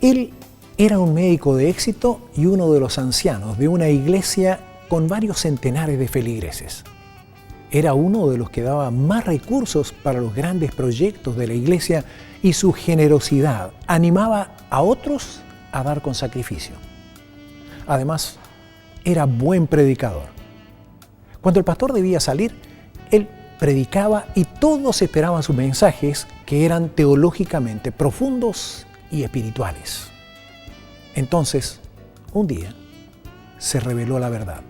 Él era un médico de éxito y uno de los ancianos de una iglesia con varios centenares de feligreses. Era uno de los que daba más recursos para los grandes proyectos de la iglesia y su generosidad animaba a otros a dar con sacrificio. Además, era buen predicador. Cuando el pastor debía salir, él predicaba y todos esperaban sus mensajes, que eran teológicamente profundos y espirituales. Entonces, un día, se reveló la verdad.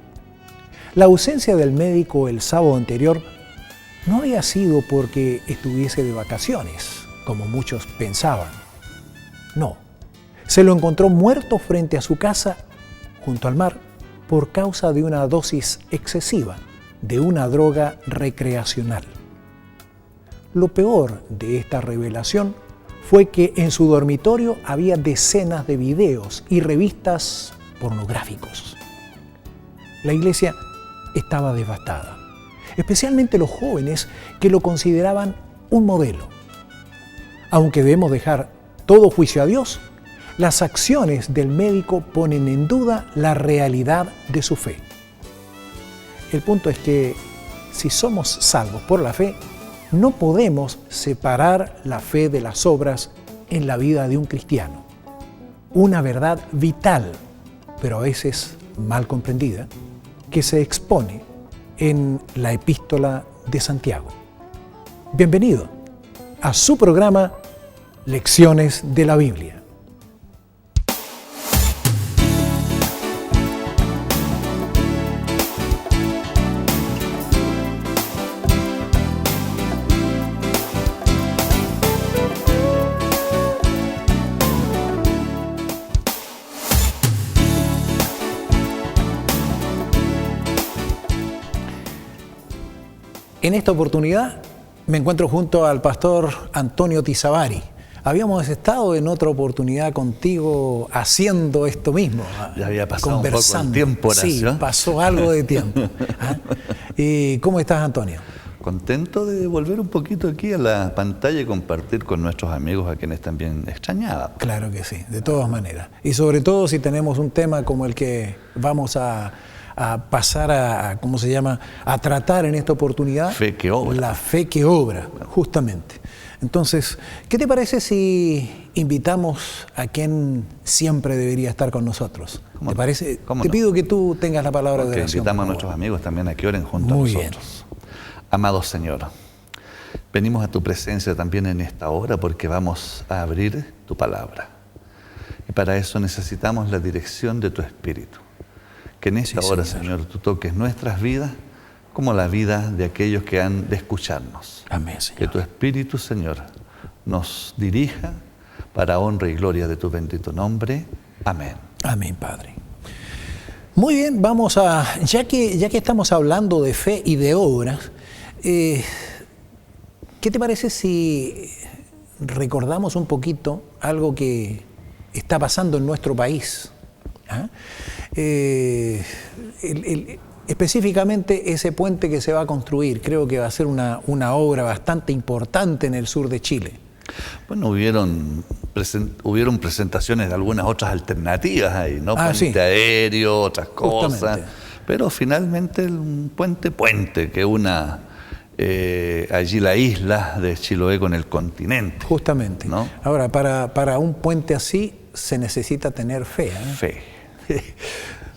La ausencia del médico el sábado anterior no había sido porque estuviese de vacaciones, como muchos pensaban. No, se lo encontró muerto frente a su casa, junto al mar, por causa de una dosis excesiva de una droga recreacional. Lo peor de esta revelación fue que en su dormitorio había decenas de videos y revistas pornográficos. La iglesia estaba devastada, especialmente los jóvenes que lo consideraban un modelo. Aunque debemos dejar todo juicio a Dios, las acciones del médico ponen en duda la realidad de su fe. El punto es que si somos salvos por la fe, no podemos separar la fe de las obras en la vida de un cristiano. Una verdad vital, pero a veces mal comprendida, que se expone en la Epístola de Santiago. Bienvenido a su programa Lecciones de la Biblia. En esta oportunidad me encuentro junto al pastor Antonio Tizabari. Habíamos estado en otra oportunidad contigo haciendo esto mismo. Ya había pasado un poco de tiempo, Horacio. Sí, pasó algo de tiempo. ¿Cómo estás, Antonio? Contento de volver un poquito aquí a la pantalla y compartir con nuestros amigos a quienes también extrañaba. Claro que sí, de todas maneras. Y sobre todo si tenemos un tema como el que vamos a pasar a tratar en esta oportunidad. Fe que obra. La fe que obra, justamente. Entonces, ¿qué te parece si invitamos a quien siempre debería estar con nosotros? ¿Te parece? Te pido que tú tengas la palabra de oración. Invitamos a nuestros amigos también a que oren junto a nosotros. Bien. Amado Señor, venimos a tu presencia también en esta hora porque vamos a abrir tu palabra. Y para eso necesitamos la dirección de tu Espíritu. Que en esta hora, Señor, tú toques nuestras vidas como la vida de aquellos que han de escucharnos. Amén, Señor. Que tu Espíritu, Señor, nos dirija para honra y gloria de tu bendito nombre. Amén. Amén, Padre. Muy bien, ya que estamos hablando de fe y de obras, ¿qué te parece si recordamos un poquito algo que está pasando en nuestro país? Específicamente ese puente que se va a construir, creo que va a ser una obra bastante importante en el sur de Chile. Bueno, hubieron presentaciones de algunas otras alternativas ahí, ¿no? Puente aéreo, otras cosas. Justamente. Pero finalmente un puente que una allí la isla de Chiloé con el continente. Justamente. ¿No? Ahora, para un puente así se necesita tener fe.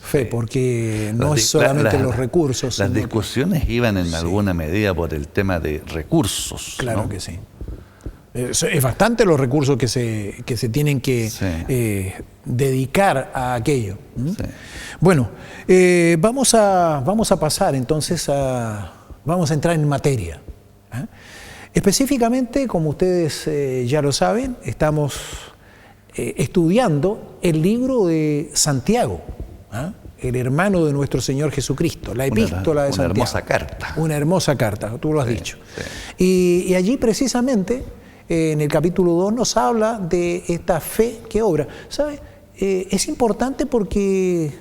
Fe, porque no es solamente los recursos. Las discusiones iban en alguna medida por el tema de recursos. Claro, ¿no? que sí. Es bastante los recursos que se tienen que dedicar a aquello. Sí. Bueno, vamos a pasar entonces vamos a entrar en materia. Específicamente, como ustedes ya lo saben, estamos estudiando el libro de Santiago, el hermano de nuestro Señor Jesucristo, la Epístola de Santiago. Una hermosa carta. Una hermosa carta, tú lo has dicho. Sí. Y allí precisamente, en el capítulo 2, nos habla de esta fe que obra. ¿Sabe? Es importante porque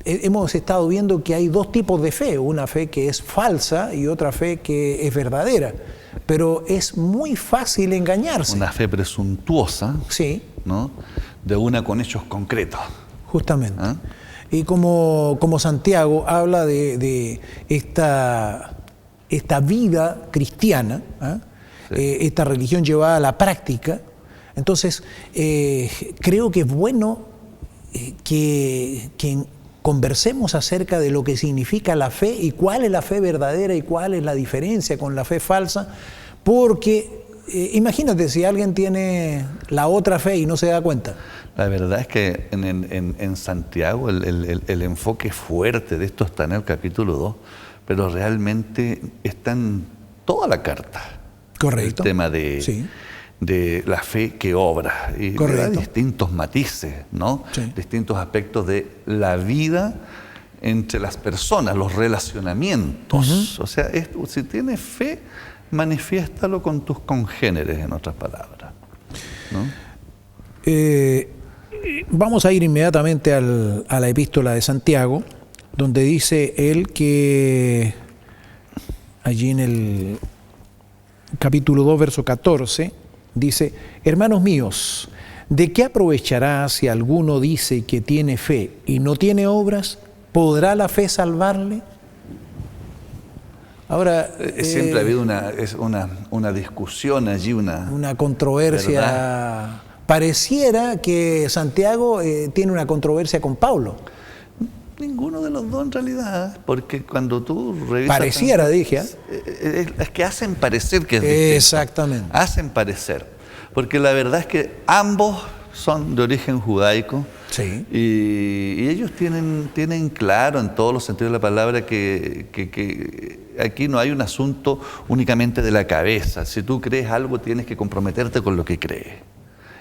hemos estado viendo que hay dos tipos de fe, una fe que es falsa y otra fe que es verdadera. Pero es muy fácil engañarse. Una fe presuntuosa, sí, ¿no? de una con hechos concretos. Justamente. ¿Ah? Y como Santiago habla de esta vida cristiana, ¿ah? Sí. Esta religión llevada a la práctica, entonces creo que es bueno que conversemos acerca de lo que significa la fe y cuál es la fe verdadera y cuál es la diferencia con la fe falsa, porque imagínate si alguien tiene la otra fe y no se da cuenta. La verdad es que en Santiago el enfoque fuerte de esto está en el capítulo 2, pero realmente está en toda la carta. Correcto. El tema de la fe que obra. Y le da distintos matices, ¿no? Sí. Distintos aspectos de la vida entre las personas, los relacionamientos. O sea, si tienes fe, manifiéstalo con tus congéneres, en otras palabras, ¿no? Vamos a ir inmediatamente a la epístola de Santiago, donde dice él que allí en el capítulo 2, verso 14, dice: hermanos míos, ¿de qué aprovechará si alguno dice que tiene fe y no tiene obras? ¿Podrá la fe salvarle? Ahora, siempre ha habido una discusión allí, una controversia, ¿verdad? Pareciera que Santiago tiene una controversia con Pablo. Ninguno de los dos en realidad, porque cuando tú revisas... Pareciera, dije. Es que hacen parecer que es distinto. Exactamente. Hacen parecer, porque la verdad es que ambos son de origen judaico. Sí. Y ellos tienen claro en todos los sentidos de la palabra que aquí no hay un asunto únicamente de la cabeza. Si tú crees algo, tienes que comprometerte con lo que crees.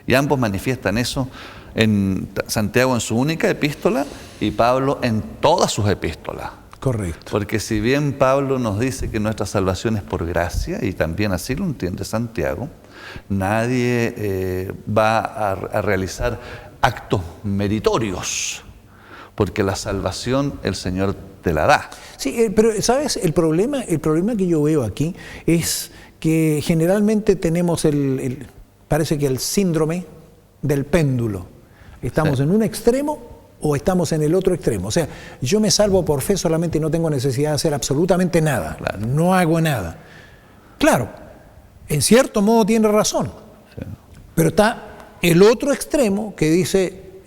Y ambos manifiestan eso, en Santiago en su única epístola y Pablo en todas sus epístolas. Correcto. Porque si bien Pablo nos dice que nuestra salvación es por gracia, y también así lo entiende Santiago, nadie va a realizar actos meritorios, porque la salvación el Señor te la da. Sí, pero ¿sabes? El problema que yo veo aquí es que generalmente tenemos parece que el síndrome del péndulo. Estamos en un extremo o estamos en el otro extremo. O sea, yo me salvo por fe solamente y no tengo necesidad de hacer absolutamente nada. Claro. No hago nada. Claro, en cierto modo tiene razón. Sí. Pero está el otro extremo que dice,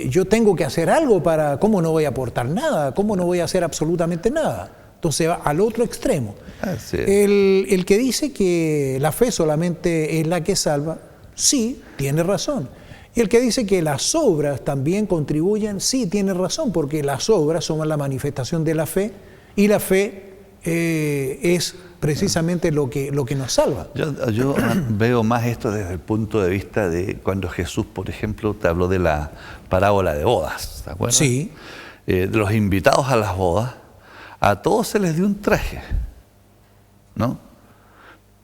yo tengo que hacer algo ¿cómo no voy a aportar nada? ¿Cómo no voy a hacer absolutamente nada? Entonces va al otro extremo. El que dice que la fe solamente es la que salva, sí, tiene razón. Y el que dice que las obras también contribuyen, sí, tiene razón, porque las obras son la manifestación de la fe y la fe es precisamente lo que nos salva. Yo veo más esto desde el punto de vista de cuando Jesús, por ejemplo, te habló de la parábola de bodas, ¿te acuerdas? Sí. De los invitados a las bodas, a todos se les dio un traje, ¿no?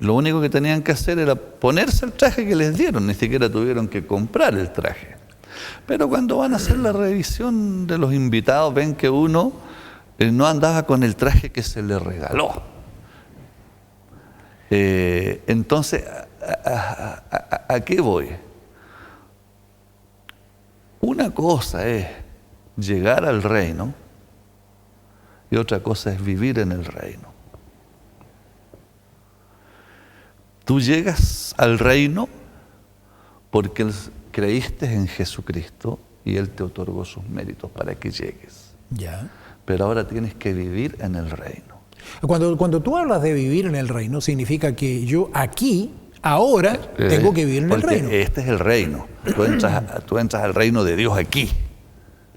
Lo único que tenían que hacer era ponerse el traje que les dieron, ni siquiera tuvieron que comprar el traje. Pero cuando van a hacer la revisión de los invitados, ven que uno no andaba con el traje que se le regaló. Entonces, ¿a qué voy? Una cosa es llegar al reino y otra cosa es vivir en el reino. Tú llegas al reino porque creíste en Jesucristo y Él te otorgó sus méritos para que llegues. Ya. Pero ahora tienes que vivir en el reino. Cuando tú hablas de vivir en el reino, significa que yo aquí, ahora, tengo que vivir en el reino. Este es el reino. Tú entras al reino de Dios aquí.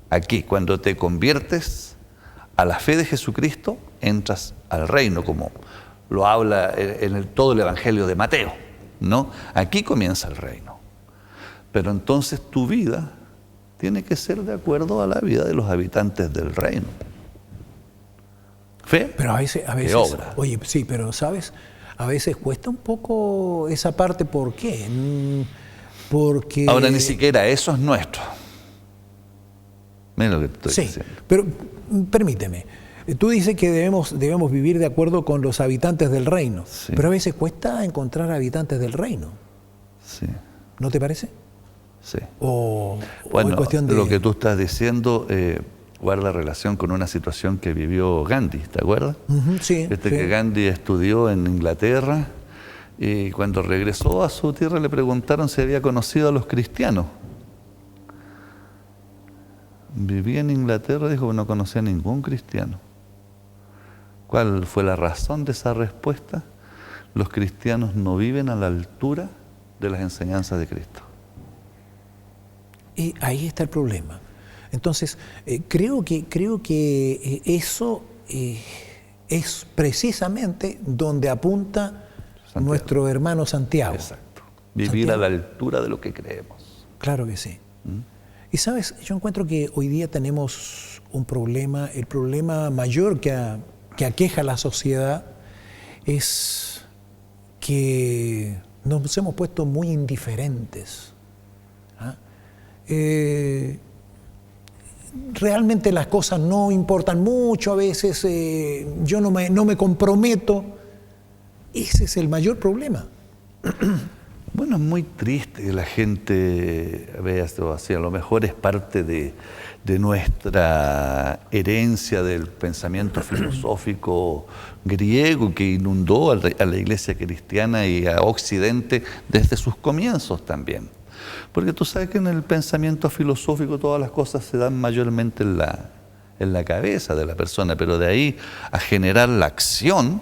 Aquí, cuando te conviertes a la fe de Jesucristo, entras al reino, como lo habla en todo el Evangelio de Mateo, ¿no? Aquí comienza el reino. Pero entonces tu vida tiene que ser de acuerdo a la vida de los habitantes del reino. Fe, pero a veces obra. Oye, sí, pero ¿sabes? A veces cuesta un poco esa parte. ¿Por qué? Porque... Ahora ni siquiera eso es nuestro. Mira lo que te estoy diciendo. Pero permíteme. Tú dices que debemos vivir de acuerdo con los habitantes del reino. Sí. Pero a veces cuesta encontrar habitantes del reino. Sí. ¿No te parece? Sí. O Bueno, es cuestión de... lo que tú estás diciendo guarda relación con una situación que vivió Gandhi, ¿te acuerdas? Sí, sí. Que Gandhi estudió en Inglaterra y cuando regresó a su tierra le preguntaron si había conocido a los cristianos. Vivía en Inglaterra, dijo que no conocía a ningún cristiano. ¿Cuál fue la razón de esa respuesta? Los cristianos no viven a la altura de las enseñanzas de Cristo. Y ahí está el problema. Entonces, creo que eso es precisamente donde apunta Santiago. Nuestro hermano Santiago. Exacto. Vivir a la altura de lo que creemos. Claro que sí. Y sabes, yo encuentro que hoy día tenemos un problema, el problema mayor que aqueja a la sociedad es que nos hemos puesto muy indiferentes. Realmente las cosas no importan mucho, a veces yo no me comprometo. Ese es el mayor problema. Bueno, es muy triste que la gente vea esto así. A lo mejor es parte de nuestra herencia del pensamiento filosófico griego que inundó a la iglesia cristiana y a Occidente desde sus comienzos también. Porque tú sabes que en el pensamiento filosófico todas las cosas se dan mayormente en la cabeza de la persona, pero de ahí a generar la acción,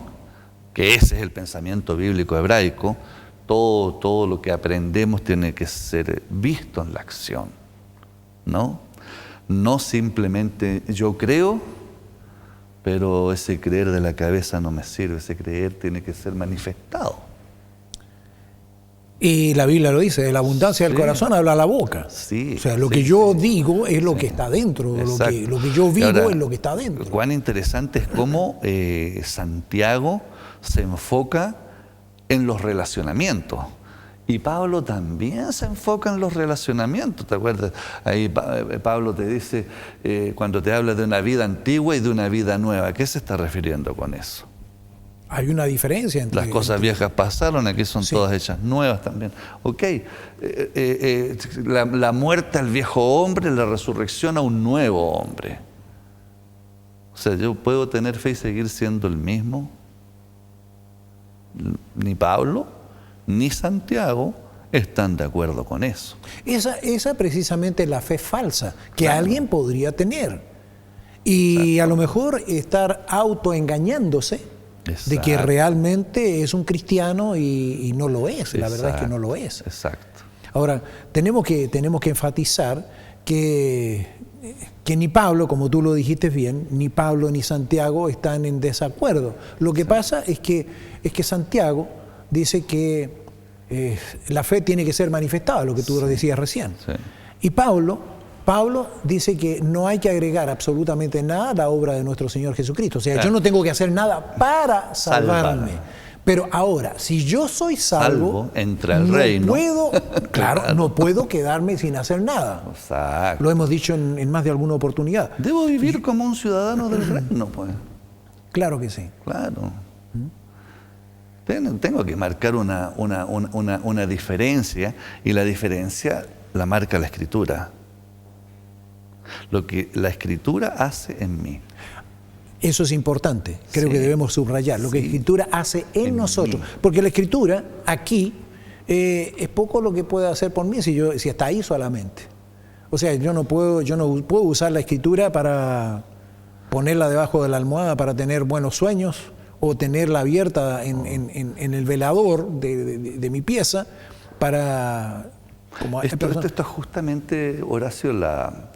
que ese es el pensamiento bíblico hebraico, todo lo que aprendemos tiene que ser visto en la acción, ¿no? No simplemente yo creo, pero ese creer de la cabeza no me sirve, ese creer tiene que ser manifestado. Y la Biblia lo dice, de la abundancia del corazón habla la boca. Sí, o sea, lo que yo digo es lo que está dentro, exacto. lo que yo vivo Ahora, es lo que está dentro. Cuán interesante es cómo Santiago se enfoca en los relacionamientos. Y Pablo también se enfoca en los relacionamientos, ¿te acuerdas? Ahí Pablo te dice, cuando te habla de una vida antigua y de una vida nueva, ¿a qué se está refiriendo con eso? Hay una diferencia entre... Las cosas viejas pasaron, aquí son todas hechas nuevas también. Ok, la muerte al viejo hombre, la resurrección a un nuevo hombre. O sea, yo puedo tener fe y seguir siendo el mismo. Ni Pablo ni Santiago están de acuerdo con eso. Esa precisamente es la fe falsa que alguien podría tener. Y a lo mejor estar autoengañoengañándose de que realmente es un cristiano y no lo es. La verdad es que no lo es. Exacto. Ahora, tenemos que enfatizar que ni Pablo, como tú lo dijiste bien, ni Pablo ni Santiago están en desacuerdo. Lo que pasa es que Santiago dice que la fe tiene que ser manifestada, lo que tú decías recién. Sí. Y Pablo dice que no hay que agregar absolutamente nada a la obra de nuestro Señor Jesucristo. O sea, yo no tengo que hacer nada para salvarme. Pero ahora, si yo soy salvo, entra al reino. No puedo quedarme sin hacer nada. Exacto. Lo hemos dicho en más de alguna oportunidad. Debo vivir como un ciudadano del reino, pues. Claro que sí. Claro. Tengo que marcar una diferencia, y la diferencia la marca la Escritura. Lo que la Escritura hace en mí. Eso es importante, creo que debemos subrayar, lo que la Escritura hace en nosotros. Mí. Porque la Escritura, aquí, es poco lo que puede hacer por mí si está ahí solamente. O sea, yo no puedo usar la Escritura para ponerla debajo de la almohada para tener buenos sueños, o tenerla abierta en el velador de mi pieza para... Esto es justamente, Horacio, la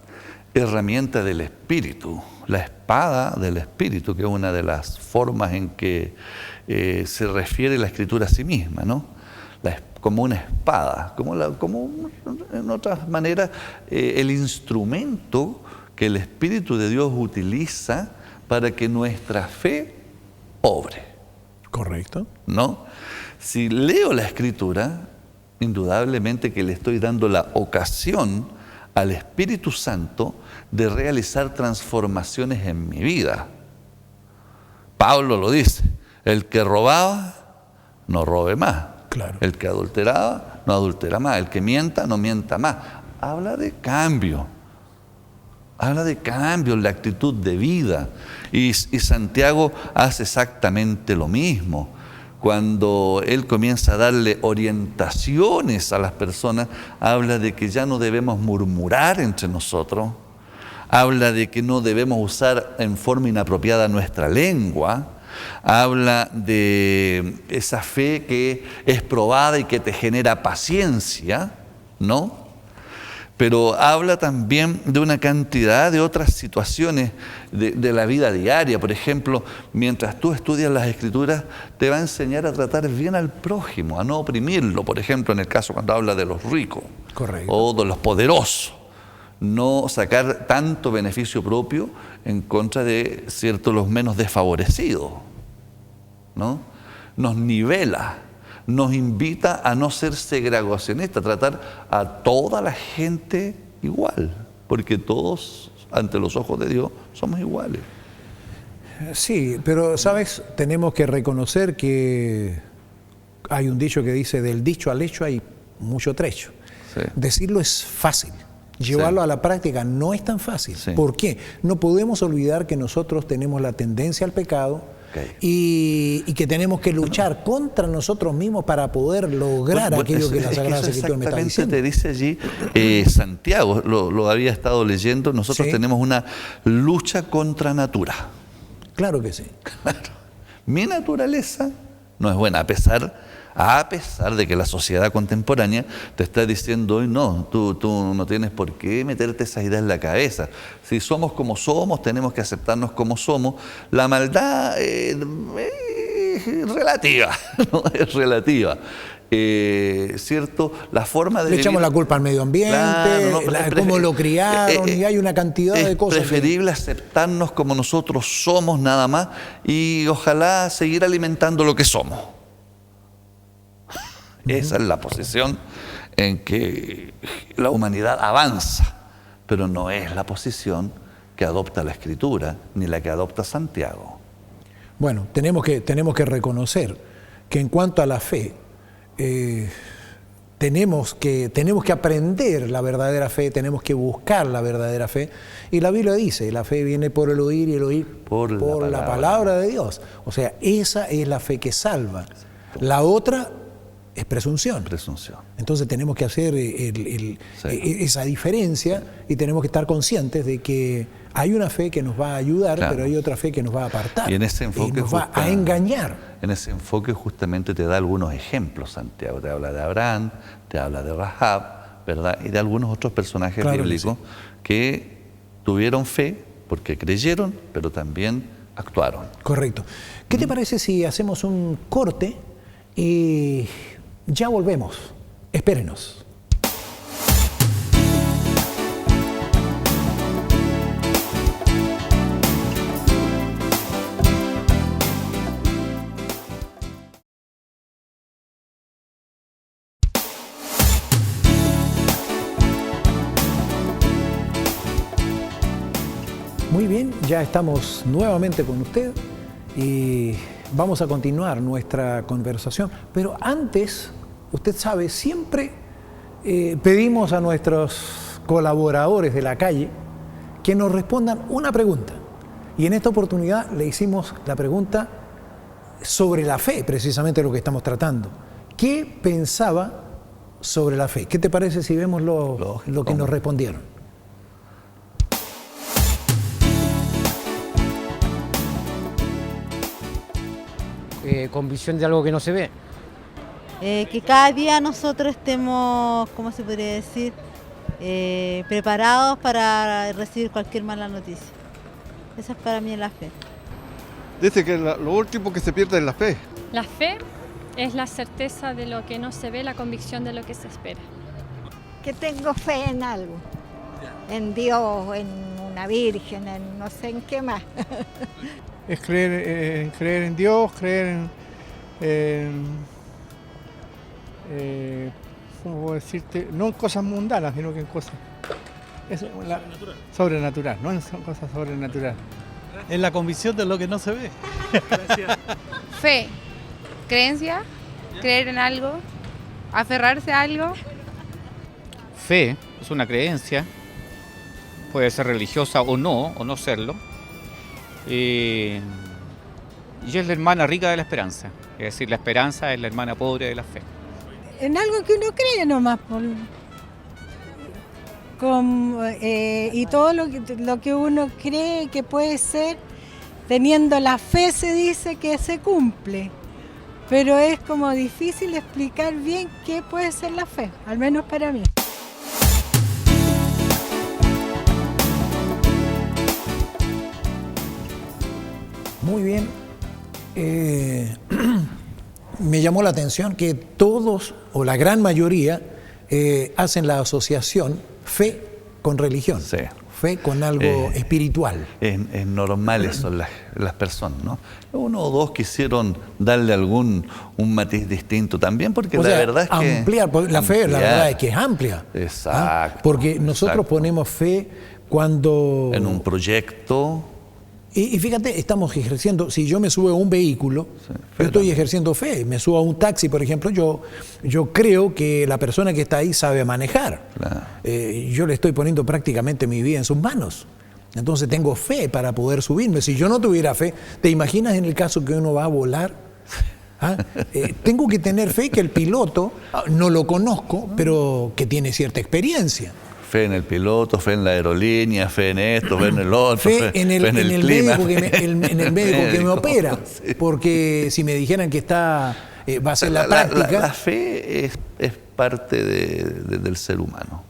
herramienta del Espíritu, la espada del Espíritu, que es una de las formas en que se refiere la Escritura a sí misma, ¿no? Como una espada, como en otras maneras, el instrumento que el Espíritu de Dios utiliza para que nuestra fe obre. Correcto. ¿No? Si leo la Escritura, indudablemente que le estoy dando la ocasión al Espíritu Santo de realizar transformaciones en mi vida. Pablo lo dice, el que robaba, no robe más. Claro. El que adulteraba no adultera más, el que mienta no mienta más. Habla de cambio. Habla de cambio en la actitud de vida. Y Santiago hace exactamente lo mismo. Cuando él comienza a darle orientaciones a las personas, habla de que ya no debemos murmurar entre nosotros, habla de que no debemos usar en forma inapropiada nuestra lengua, habla de esa fe que es probada y que te genera paciencia, ¿no? Pero habla también de una cantidad de otras situaciones de la vida diaria. Por ejemplo, mientras tú estudias las Escrituras, te va a enseñar a tratar bien al prójimo, a no oprimirlo. Por ejemplo, en el caso cuando habla de los ricos. Correcto. O de los poderosos. No sacar tanto beneficio propio en contra de los menos desfavorecidos, ¿no? Nos nivela. Nos invita a no ser segregacionistas, a tratar a toda la gente igual, porque todos, ante los ojos de Dios, somos iguales. Sí, pero, ¿sabes? Tenemos que reconocer que hay un dicho que dice, del dicho al hecho hay mucho trecho. Sí. Decirlo es fácil, llevarlo a la práctica no es tan fácil. Sí. ¿Por qué? No podemos olvidar que nosotros tenemos la tendencia al pecado. Okay. Y que tenemos que luchar contra nosotros mismos para poder lograr aquello que la Sagrada Escritura me está diciendo. Te dice allí Santiago, lo había estado leyendo, nosotros tenemos una lucha contra natura. Claro que sí. Claro. Mi naturaleza no es buena, a pesar de que la sociedad contemporánea te está diciendo hoy no, tú no tienes por qué meterte esas ideas en la cabeza. Si somos como somos, tenemos que aceptarnos como somos. La maldad es relativa, ¿no? Es relativa. ¿Cierto? La forma de Le echamos la culpa al medio ambiente, claro, cómo lo criaron, y hay una cantidad de cosas. Es preferible aceptarnos como nosotros somos nada más y ojalá seguir alimentando lo que somos. Esa es la posición en que la humanidad avanza, pero no es la posición que adopta la Escritura, ni la que adopta Santiago. Bueno, tenemos que reconocer que en cuanto a la fe, tenemos que aprender la verdadera fe, tenemos que buscar la verdadera fe, y la Biblia dice, la fe viene por el oír y el oír por la palabra de Dios. O sea, esa es la fe que salva. La otra es presunción. Entonces tenemos que hacer esa diferencia y tenemos que estar conscientes de que hay una fe que nos va a ayudar, pero hay otra fe que nos va a apartar. Y en ese enfoque nos va a engañar. En ese enfoque justamente te da algunos ejemplos, Santiago. Te habla de Abraham, te habla de Rahab, ¿verdad? Y de algunos otros personajes bíblicos que tuvieron fe porque creyeron, pero también actuaron. Correcto. ¿Qué te parece si hacemos un corte y ya volvemos? Espérenos. Muy bien, ya estamos nuevamente con usted y vamos a continuar nuestra conversación. Pero antes, usted sabe, siempre pedimos a nuestros colaboradores de la calle que nos respondan una pregunta. Y en esta oportunidad le hicimos la pregunta sobre la fe, precisamente lo que estamos tratando. ¿Qué pensaba sobre la fe? ¿Qué te parece si vemos lo que nos respondieron? Convicción de algo que no se ve. Que cada día nosotros estemos, ¿cómo se podría decir? Preparados para recibir cualquier mala noticia. Esa es para mí la fe. Dice que lo último que se pierde es la fe. La fe es la certeza de lo que no se ve, la convicción de lo que se espera. Que tengo fe en algo, en Dios, en una virgen, en no sé en qué más. Es creer en Dios, creer ¿cómo puedo decirte? No en cosas mundanas, sino que en cosas sobrenatural, no en cosas sobrenaturales. Es la convicción de lo que no se ve. Fe, creencia creer en algo, aferrarse a algo. Fe es una creencia, puede ser religiosa o no serlo. Y es la hermana rica de la esperanza, es decir, la esperanza es la hermana pobre de la fe. En algo que uno cree nomás, y todo lo que uno cree que puede ser, teniendo la fe se dice que se cumple, pero es como difícil explicar bien qué puede ser la fe, al menos para mí. Muy bien. Me llamó la atención que todos, o la gran mayoría, hacen la asociación fe con religión, Sí. fe con algo espiritual. Es normal eso las personas, ¿no? Uno o dos quisieron darle un matiz distinto también, porque O la sea, verdad es que... ampliar, porque la fe, la verdad es que es amplia. Exacto. Porque nosotros exacto. ponemos fe cuando... En un proyecto... Y fíjate, estamos ejerciendo, si yo me subo a un vehículo, yo estoy ejerciendo fe. Me subo a un taxi, por ejemplo, yo creo que la persona que está ahí sabe manejar. Claro. Yo le estoy poniendo prácticamente mi vida en sus manos. Entonces tengo fe para poder subirme. Si yo no tuviera fe, ¿te imaginas en el caso que uno va a volar? Tengo que tener fe que el piloto, no lo conozco, pero que tiene cierta experiencia. Fe en el piloto, fe en la aerolínea, fe en esto, fe en el otro, fe en el clima. en el médico que me opera. Sí. Porque si me dijeran que va a ser la práctica... La fe es parte del ser humano.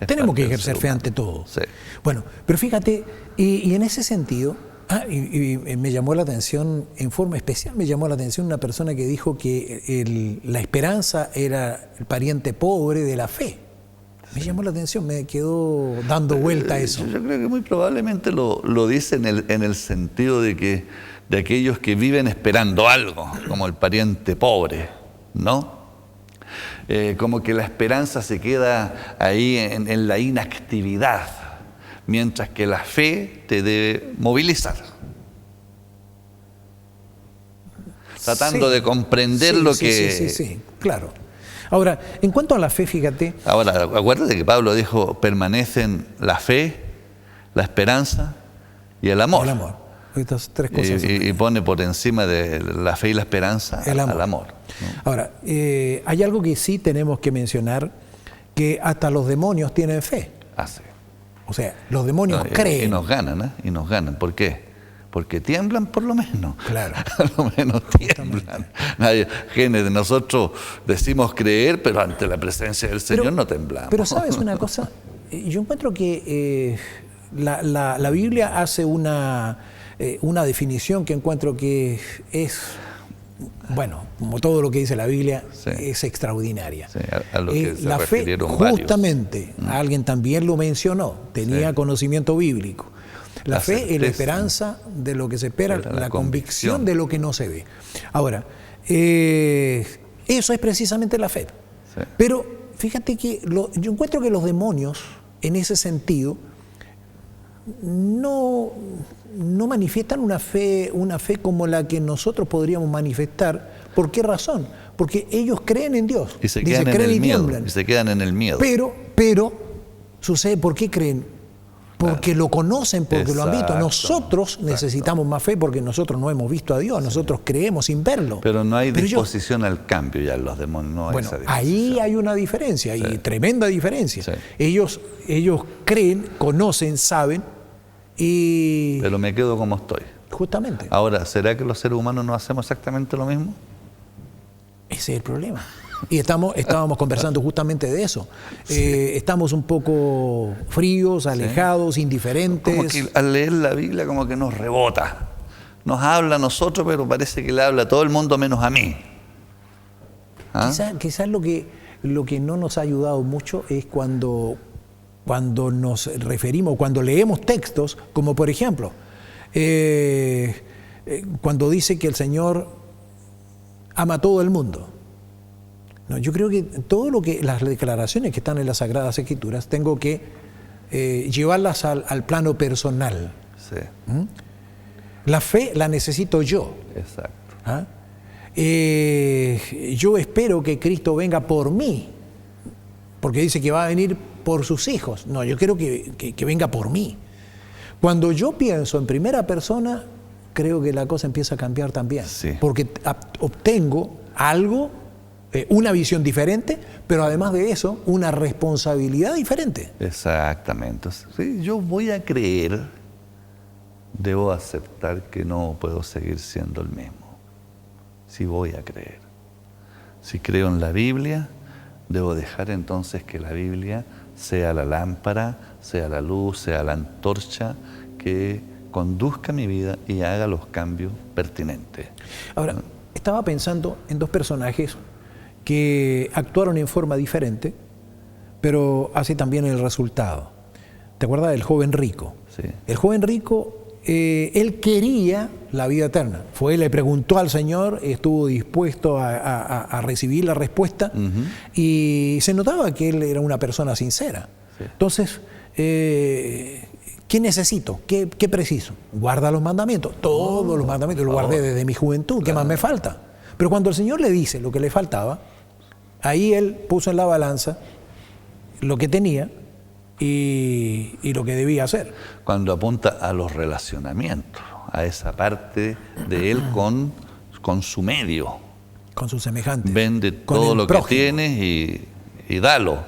Tenemos que ejercer fe ante todo. Sí. Bueno, pero fíjate, y en ese sentido, y me llamó la atención, en forma especial me llamó la atención una persona que dijo que la esperanza era el pariente pobre de la fe. Me llamó la atención, me quedó dando vuelta a eso. Yo creo que muy probablemente lo dice en el sentido de aquellos que viven esperando algo, como el pariente pobre, ¿no? Como que la esperanza se queda ahí en la inactividad, mientras que la fe te debe movilizar. Tratando de comprender lo que... Sí, claro. Ahora, en cuanto a la fe, fíjate... Ahora, acuérdate que Pablo dijo, permanecen la fe, la esperanza y el amor. El amor. Estas tres cosas. Y pone por encima de la fe y la esperanza al amor. ¿No? Ahora, hay algo que sí tenemos que mencionar, que hasta los demonios tienen fe. Sí. O sea, los demonios creen. Y nos ganan, ¿Y nos ganan? ¿Por qué? Porque tiemblan por lo menos. Claro. A lo menos tiemblan. Quienes de nosotros decimos creer, pero ante la presencia del Señor no temblamos. Pero ¿sabes una cosa? Yo encuentro que la Biblia hace una definición que encuentro que es, bueno, como todo lo que dice la Biblia, es extraordinaria. Sí, a lo que se la fe, refirieron justamente, varios. Alguien también lo mencionó, tenía conocimiento bíblico. La fe es la esperanza de lo que se espera, la convicción de lo que no se ve. Ahora, eso es precisamente la fe. Sí. Pero fíjate que yo encuentro que los demonios, en ese sentido, no manifiestan una fe como la que nosotros podríamos manifestar. ¿Por qué razón? Porque ellos creen en Dios. Y se quedan en el miedo. Y se quedan en el miedo. Pero sucede, ¿por qué creen? Porque lo conocen, porque lo han visto. Nosotros necesitamos más fe porque nosotros no hemos visto a Dios, nosotros creemos sin verlo. Pero no hay disposición al cambio ya en los demonios. No hay esa disposición. Ahí hay una diferencia, hay tremenda diferencia. Sí. Ellos creen, conocen, saben y... Pero me quedo como estoy. Justamente. Ahora, ¿será que los seres humanos no hacemos exactamente lo mismo? Ese es el problema. Y estábamos conversando justamente de eso. Estamos un poco fríos, alejados, indiferentes. Como que al leer la Biblia como que nos rebota. Nos habla a nosotros, pero parece que le habla a todo el mundo menos a mí. Quizás lo que no nos ha ayudado mucho es cuando nos referimos, cuando leemos textos, como por ejemplo, cuando dice que el Señor ama a todo el mundo. No, yo creo que las declaraciones que están en las Sagradas Escrituras tengo que llevarlas al plano personal. Sí. La fe la necesito yo. Exacto. yo espero que Cristo venga por mí, porque dice que va a venir por sus hijos. No, yo quiero que venga por mí. Cuando yo pienso en primera persona, creo que la cosa empieza a cambiar también, porque obtengo algo, una visión diferente, pero además de eso, una responsabilidad diferente. Exactamente. Si yo voy a creer, debo aceptar que no puedo seguir siendo el mismo. Si voy a creer. Si creo en la Biblia, debo dejar entonces que la Biblia sea la lámpara, sea la luz, sea la antorcha que conduzca mi vida y haga los cambios pertinentes. Ahora, estaba pensando en dos personajes que actuaron en forma diferente, pero así también el resultado. ¿Te acuerdas del joven rico? Sí. El joven rico, él quería la vida eterna. Fue, le preguntó al Señor, estuvo dispuesto a recibir la respuesta, y se notaba que él era una persona sincera. Sí. Entonces, ¿qué necesito? ¿Qué preciso? Guarda los mandamientos. Todos los mandamientos los guardé desde mi juventud. ¿Qué más me falta? Pero cuando el Señor le dice lo que le faltaba, ahí él puso en la balanza lo que tenía y lo que debía hacer. Cuando apunta a los relacionamientos, a esa parte de él con su medio. Con sus semejantes. Vende todo lo prójimo que tienes y dalo.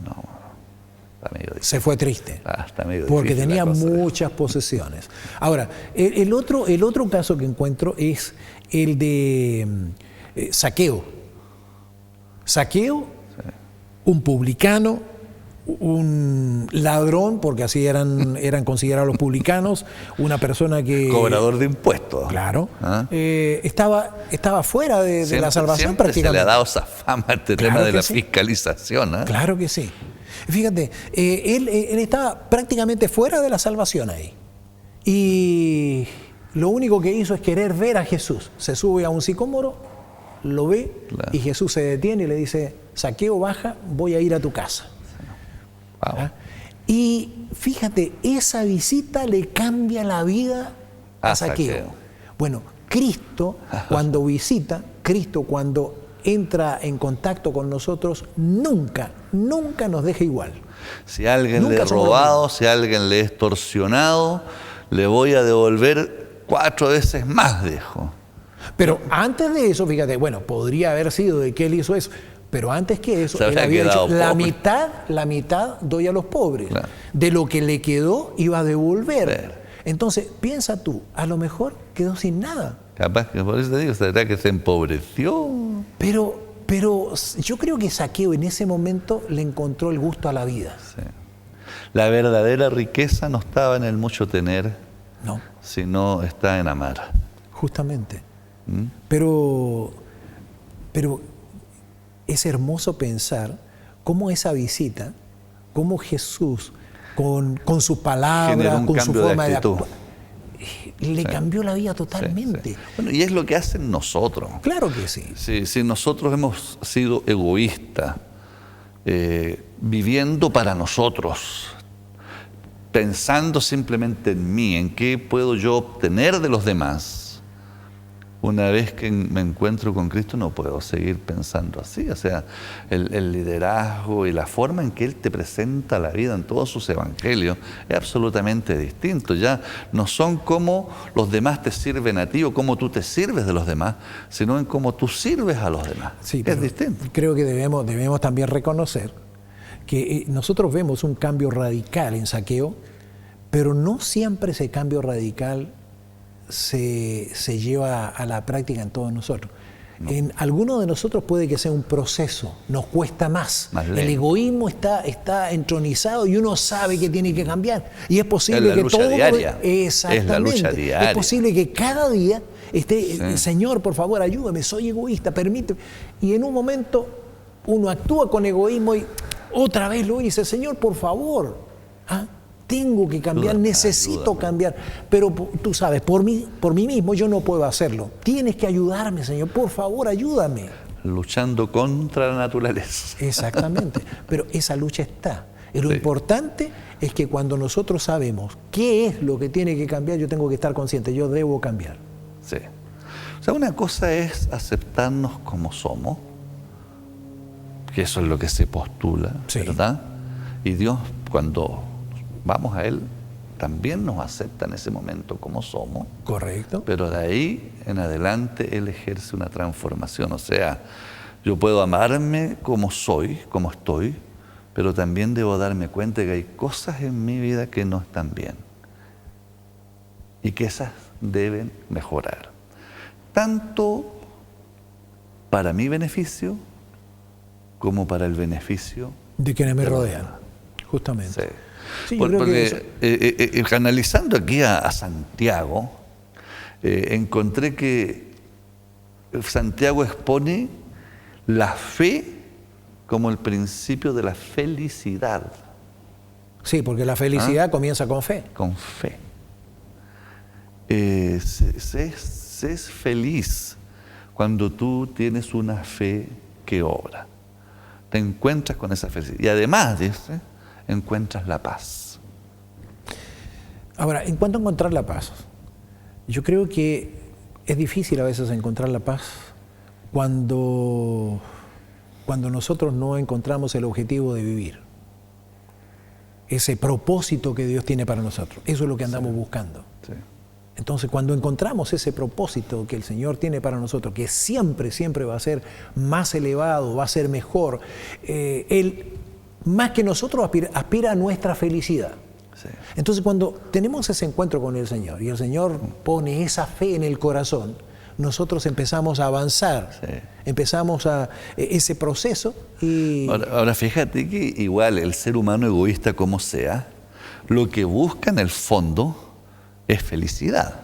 No. Se fue triste, porque tenía muchas posesiones. Ahora, el otro caso que encuentro es el de Zaqueo. Zaqueo, un publicano, un ladrón, porque así eran considerados los publicanos, una persona que... Cobrador de impuestos. Claro. Estaba fuera de la salvación siempre prácticamente. Se le ha dado esa fama a este tema de la fiscalización. Claro que sí. Fíjate, él estaba prácticamente fuera de la salvación ahí. Y lo único que hizo es querer ver a Jesús. Se sube a un sicómoro, lo ve, y Jesús se detiene y le dice: Zaqueo, baja, voy a ir a tu casa. Wow. Y fíjate, esa visita le cambia la vida a Zaqueo. Bueno, Cristo cuando visita, Cristo cuando entra en contacto con nosotros, nunca nos deja igual. Si a alguien le he robado, si a alguien le he extorsionado, le voy a devolver 4 veces más, dijo. Pero antes de eso, fíjate, bueno, podría haber sido de que él hizo eso, pero antes que eso, él había dicho, la mitad doy a los pobres. Claro. De lo que le quedó, iba a devolver. Entonces, piensa tú, a lo mejor quedó sin nada. Capaz que por eso te digo, ¿será que se empobreció? Pero yo creo que Zaqueo en ese momento le encontró el gusto a la vida. Sí. La verdadera riqueza no estaba en el mucho tener, sino está en amar. Justamente. Pero es hermoso pensar cómo esa visita, cómo Jesús, con su palabra, con su forma de actuar, le cambió la vida totalmente. Bueno, y es lo que hacen nosotros. Claro que sí. Si nosotros hemos sido egoístas, viviendo para nosotros, pensando simplemente en mí, en qué puedo yo obtener de los demás, una vez que me encuentro con Cristo no puedo seguir pensando así. O sea, el liderazgo y la forma en que Él te presenta la vida en todos sus evangelios es absolutamente distinto. Ya no son cómo los demás te sirven a ti o cómo tú te sirves de los demás, sino en cómo tú sirves a los demás. Sí, es distinto. Creo que debemos también reconocer que nosotros vemos un cambio radical en Zaqueo, pero no siempre ese cambio radical se lleva a la práctica en todos nosotros. En algunos de nosotros puede que sea un proceso, nos cuesta más. El egoísmo está entronizado y uno sabe que tiene que cambiar. Y es posible que todo... Exactamente. Es la lucha diaria. Es posible que cada día esté, Señor, por favor, ayúdame, soy egoísta, permíteme. Y en un momento uno actúa con egoísmo y otra vez lo dice: Señor, por favor, tengo que cambiar, necesito cambiar, pero tú sabes, por mí mismo yo no puedo hacerlo. Tienes que ayudarme, Señor, por favor, ayúdame. Luchando contra la naturaleza. Exactamente, pero esa lucha está. Y lo importante es que cuando nosotros sabemos qué es lo que tiene que cambiar, yo tengo que estar consciente, yo debo cambiar. Sí. O sea, una cosa es aceptarnos como somos, que eso es lo que se postula, ¿verdad? Y Dios, cuando vamos a Él, también nos acepta en ese momento como somos. Correcto. Pero de ahí en adelante Él ejerce una transformación. O sea, yo puedo amarme como soy, como estoy, pero también debo darme cuenta que hay cosas en mi vida que no están bien y que esas deben mejorar. Tanto para mi beneficio como para el beneficio de quienes me rodean, justamente. Sí. Sí, yo creo porque analizando aquí a Santiago, encontré que Santiago expone la fe como el principio de la felicidad. Sí, porque la felicidad comienza con fe. Con fe. Se es feliz cuando tú tienes una fe que obra. Te encuentras con esa felicidad. Y además, dice, encuentras la paz. Ahora, en cuanto a encontrar la paz, yo creo que es difícil a veces encontrar la paz cuando nosotros no encontramos el objetivo de vivir, ese propósito que Dios tiene para nosotros. Eso es lo que andamos buscando. Sí. Entonces, cuando encontramos ese propósito que el Señor tiene para nosotros, que siempre va a ser más elevado, va a ser mejor, Él, más que nosotros, aspira a nuestra felicidad. Sí. Entonces, cuando tenemos ese encuentro con el Señor y el Señor pone esa fe en el corazón, nosotros empezamos a avanzar, empezamos a ese proceso y... Ahora fíjate que igual el ser humano egoísta como sea, lo que busca en el fondo es felicidad.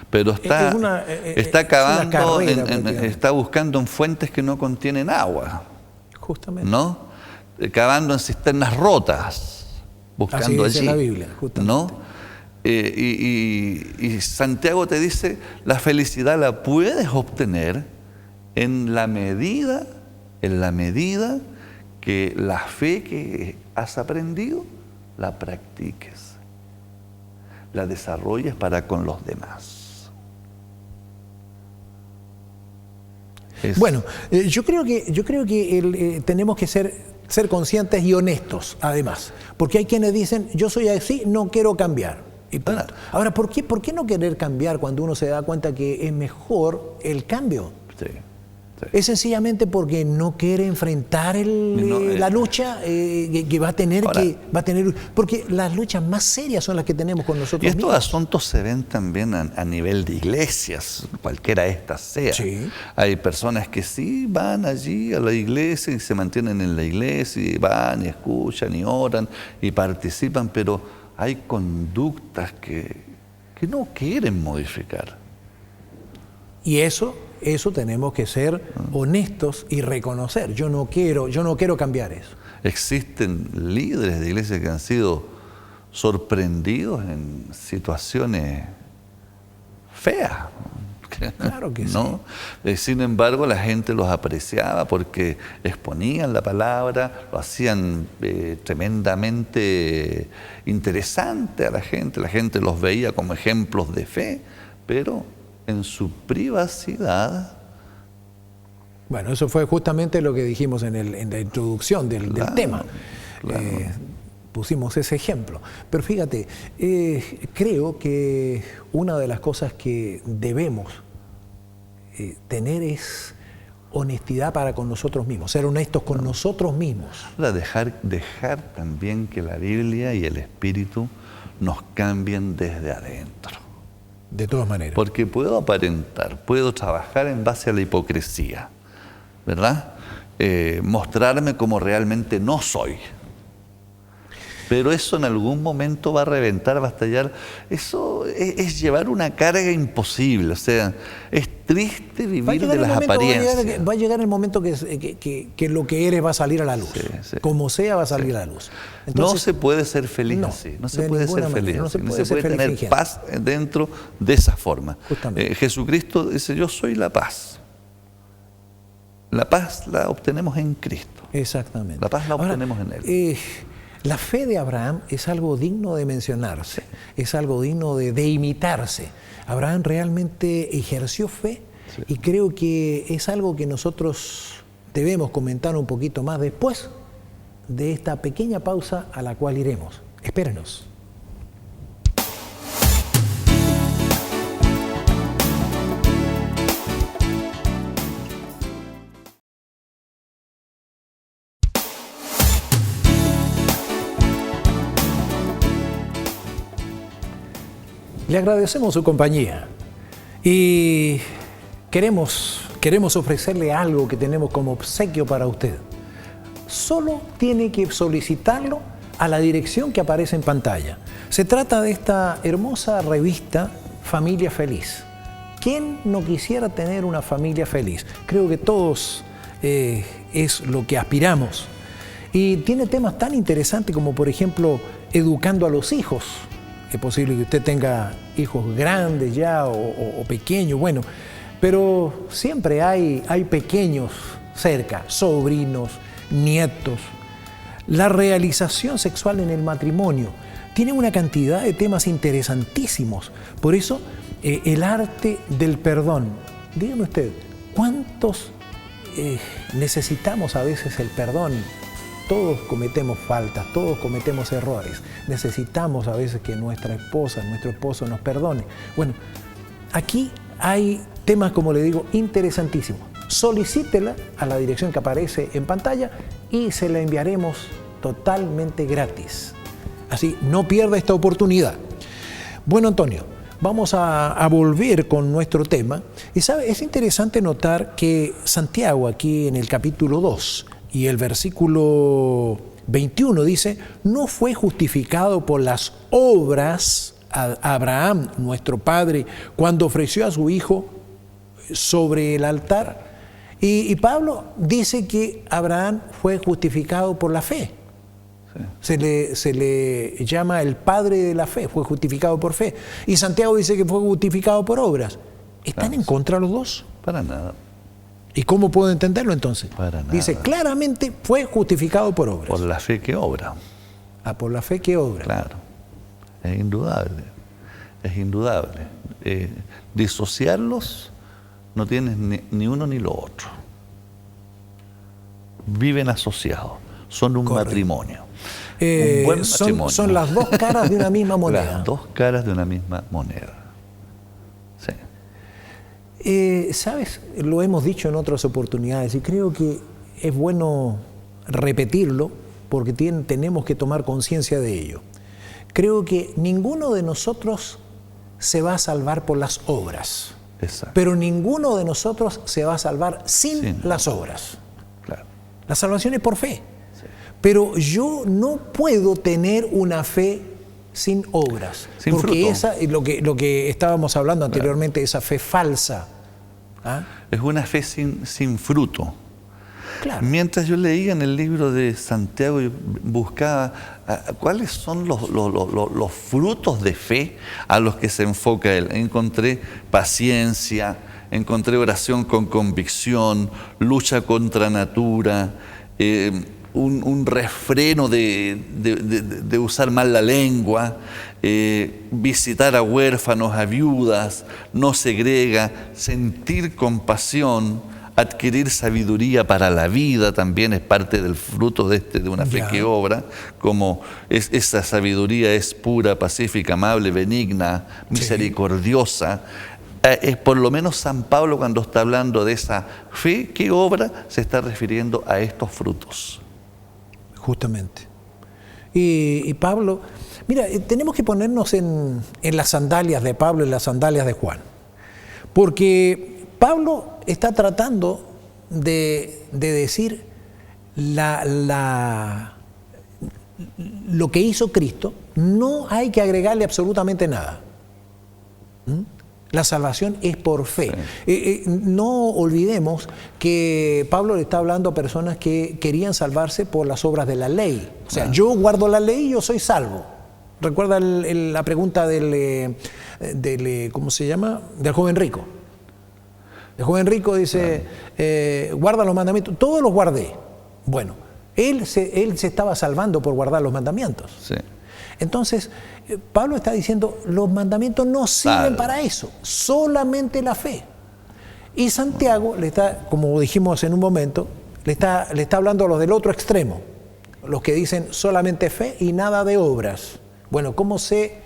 Pero está cavando, está buscando en fuentes que no contienen agua. Justamente. ¿No? Cavando en cisternas rotas, buscando así dice allí. La Biblia, justamente. ¿No? Y Santiago te dice, la felicidad la puedes obtener en la medida que la fe que has aprendido la practiques, la desarrolles para con los demás. Bueno, yo creo que tenemos que ser conscientes y honestos, además, porque hay quienes dicen, yo soy así, no quiero cambiar. Y punto. Ahora, ¿por qué no querer cambiar cuando uno se da cuenta que es mejor el cambio? Sí. Es sencillamente porque no quiere enfrentar la lucha que va a tener. Porque las luchas más serias son las que tenemos con nosotros mismos. Y estos asuntos se ven también a nivel de iglesias, cualquiera de estas sea. Sí. Hay personas que sí van allí a la iglesia y se mantienen en la iglesia y van y escuchan y oran y participan, pero hay conductas que no quieren modificar. Y eso tenemos que ser honestos y reconocer. Yo no quiero cambiar eso. Existen líderes de iglesias que han sido sorprendidos en situaciones feas. Claro que ¿no? sí. Sin embargo, la gente los apreciaba porque exponían la palabra, lo hacían tremendamente interesante a la gente los veía como ejemplos de fe, pero en su privacidad. Bueno, eso fue justamente lo que dijimos en la introducción del tema. Claro. Pusimos ese ejemplo. Pero fíjate, creo que una de las cosas que debemos tener es honestidad para con nosotros mismos, ser honestos con nosotros mismos. Dejar también que la Biblia y el Espíritu nos cambien desde adentro. De todas maneras. Porque puedo aparentar, puedo trabajar en base a la hipocresía, ¿verdad? Mostrarme como realmente no soy. Pero eso en algún momento va a reventar, va a estallar. Eso es llevar una carga imposible. O sea, es triste vivir de las apariencias. Va a llegar el momento que lo que eres va a salir a la luz. Sí. Como sea, va a salir a la luz. Entonces, no se puede ser feliz así. No se puede ser feliz así. No se puede tener fingiendo paz dentro de esa forma. Justamente. Jesucristo dice, yo soy la paz. La paz la obtenemos en Cristo. Exactamente. La paz la obtenemos en Él. La fe de Abraham es algo digno de mencionarse, es algo digno de imitarse. Abraham realmente ejerció fe Sí. Y creo que es algo que nosotros debemos comentar un poquito más después de esta pequeña pausa a la cual iremos. Espérenos. Le agradecemos su compañía y queremos ofrecerle algo que tenemos como obsequio para usted. Solo tiene que solicitarlo a la dirección que aparece en pantalla. Se trata de esta hermosa revista Familia Feliz. ¿Quién no quisiera tener una familia feliz? Creo que todos es lo que aspiramos. Y tiene temas tan interesantes como, por ejemplo, educando a los hijos. Es posible que usted tenga hijos grandes ya o pequeños, bueno, pero siempre hay pequeños cerca, sobrinos, nietos. La realización sexual en el matrimonio tiene una cantidad de temas interesantísimos. Por eso, el arte del perdón. Dígame usted, ¿cuántos necesitamos a veces el perdón? Todos cometemos faltas, todos cometemos errores. Necesitamos a veces que nuestra esposa, nuestro esposo nos perdone. Bueno, aquí hay temas, como le digo, interesantísimos. Solicítela a la dirección que aparece en pantalla y se la enviaremos totalmente gratis. Así, no pierda esta oportunidad. Bueno, Antonio, vamos a volver con nuestro tema. Y sabe, es interesante notar que Santiago, aquí en el capítulo 2, y el versículo 21 dice, no fue justificado por las obras a Abraham, nuestro padre, cuando ofreció a su hijo sobre el altar. Y Pablo dice que Abraham fue justificado por la fe. Sí. Se le llama el padre de la fe, fue justificado por fe. Y Santiago dice que fue justificado por obras. ¿Están en contra los dos? Para nada. ¿Y cómo puedo entenderlo entonces? Para nada. Dice, claramente fue justificado por obras. Por la fe que obra. Ah, por la fe que obra. Claro, es indudable, es indudable. Disociarlos no tienes ni uno ni lo otro. Viven asociados, son un matrimonio. Un buen matrimonio. Son las dos caras de una misma moneda. Las dos caras de una misma moneda. Sí. ¿Sabes? Lo hemos dicho en otras oportunidades y creo que es bueno repetirlo porque tenemos que tomar conciencia de ello. Creo que ninguno de nosotros se va a salvar por las obras. Exacto. Pero ninguno de nosotros se va a salvar sin las obras. Claro. La salvación es por fe. Sí. Pero yo no puedo tener una fe sin obras, sin porque fruto. Esa es lo que estábamos hablando anteriormente, claro. Esa fe falsa. ¿Ah? Es una fe sin fruto. Claro. Mientras yo leía en el libro de Santiago y buscaba cuáles son los frutos de fe a los que se enfoca él, encontré paciencia, encontré oración con convicción, lucha contra natura, un refreno de usar mal la lengua, visitar a huérfanos, a viudas, no segrega, sentir compasión, adquirir sabiduría para la vida también es parte del fruto de una fe que obra, como esa sabiduría es pura, pacífica, amable, benigna, misericordiosa. Por lo menos San Pablo, cuando está hablando de esa fe que obra, se está refiriendo a estos frutos. Justamente. Y Pablo, mira, tenemos que ponernos en las sandalias de Pablo y las sandalias de Juan, porque Pablo está tratando de decir lo que hizo Cristo, no hay que agregarle absolutamente nada. La salvación es por fe. Sí. No olvidemos que Pablo le está hablando a personas que querían salvarse por las obras de la ley. O sea, yo guardo la ley y yo soy salvo. ¿Recuerda la pregunta del ¿cómo se llama? Del joven rico. El joven rico dice, guarda los mandamientos. Todos los guardé. Bueno, él se estaba salvando por guardar los mandamientos. Sí. Entonces, Pablo está diciendo, los mandamientos no sirven para eso, solamente la fe. Y Santiago le está, como dijimos en un momento, le está hablando a los del otro extremo, los que dicen solamente fe y nada de obras. Bueno, ¿cómo sé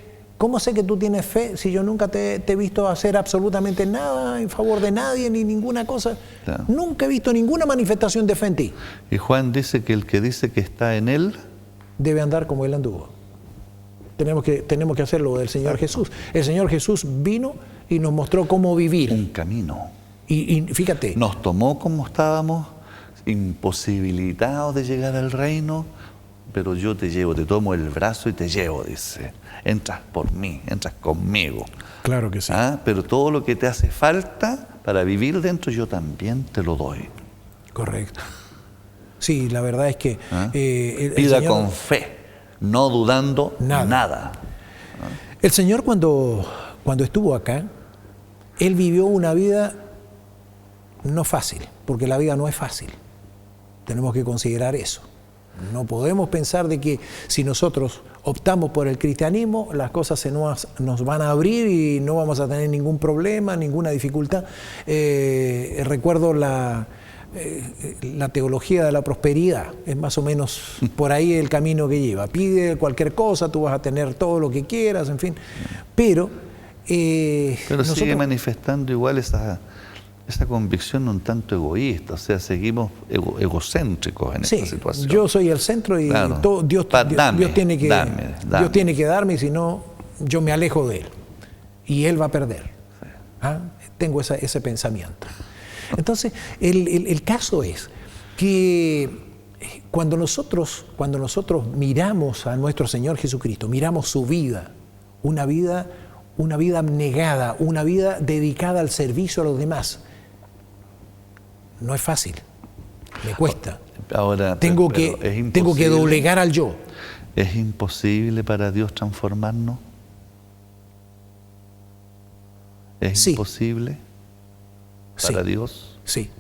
que tú tienes fe si yo nunca te he visto hacer absolutamente nada en favor de nadie ni ninguna cosa? Claro. Nunca he visto ninguna manifestación de fe en ti. Y Juan dice que el que dice que está en él debe andar como él anduvo. Tenemos que hacer lo del Señor Jesús. El Señor Jesús vino y nos mostró cómo vivir. Un camino. Y fíjate. Nos tomó como estábamos, imposibilitados de llegar al reino, pero yo te llevo, te tomo el brazo y te llevo, dice. Entras por mí, entras conmigo. Claro que sí. Pero todo lo que te hace falta para vivir dentro, yo también te lo doy. Correcto. Sí, la verdad es que... Pida Señor, con fe, no dudando nada. El Señor cuando estuvo acá, Él vivió una vida no fácil, porque la vida no es fácil. Tenemos que considerar eso. No podemos pensar de que si nosotros optamos por el cristianismo, las cosas nos van a abrir y no vamos a tener ningún problema, ninguna dificultad. Recuerdo la teología de la prosperidad, es más o menos por ahí el camino que lleva. Pide cualquier cosa, tú vas a tener todo lo que quieras, en fin. Pero nosotros sigue manifestando igual esa convicción un tanto egoísta, o sea, seguimos egocéntricos en esta situación. Yo soy el centro y claro. Dios tiene que darme, y si no, yo me alejo de Él. Y Él va a perder. Sí. Tengo ese pensamiento. Entonces, el caso es que cuando nosotros miramos a nuestro Señor Jesucristo, miramos su vida, una vida abnegada, una vida dedicada al servicio a los demás, no es fácil, me cuesta. Ahora, tengo que doblegar al yo. ¿Es imposible para Dios transformarnos? ¿Es imposible para Dios? Sí,